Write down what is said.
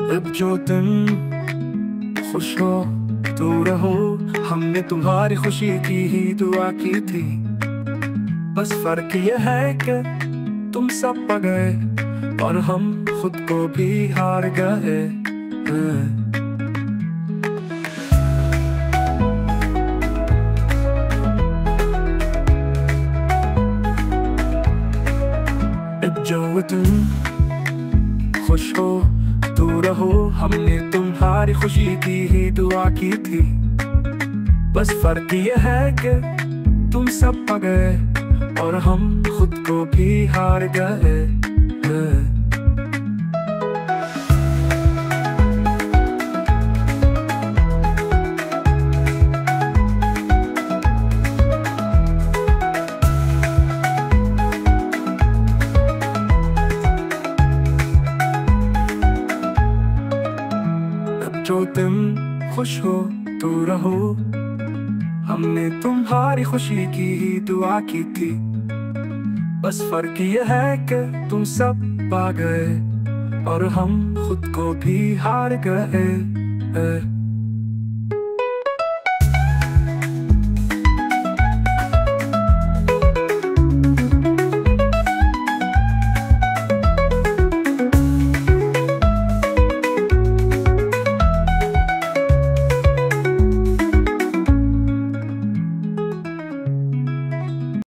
अब जो तुम खुश हो तो रहो, हमने तुम्हारी खुशी की ही दुआ की थी। बस फर्क ये है कि तुम सब पा गए और हम खुद को भी हार गए। अब जो तुम खुश हो तो रहो, हमने तुम्हारी खुशी की ही दुआ की थी। बस फर्क ये है कि तुम सब पा गए और हम खुद को भी हार गए। जो तुम खुश हो तो रहो, हमने तुम्हारी खुशी की ही दुआ की थी। बस फर्क ये है कि तुम सब पा गए और हम खुद को भी हार गए।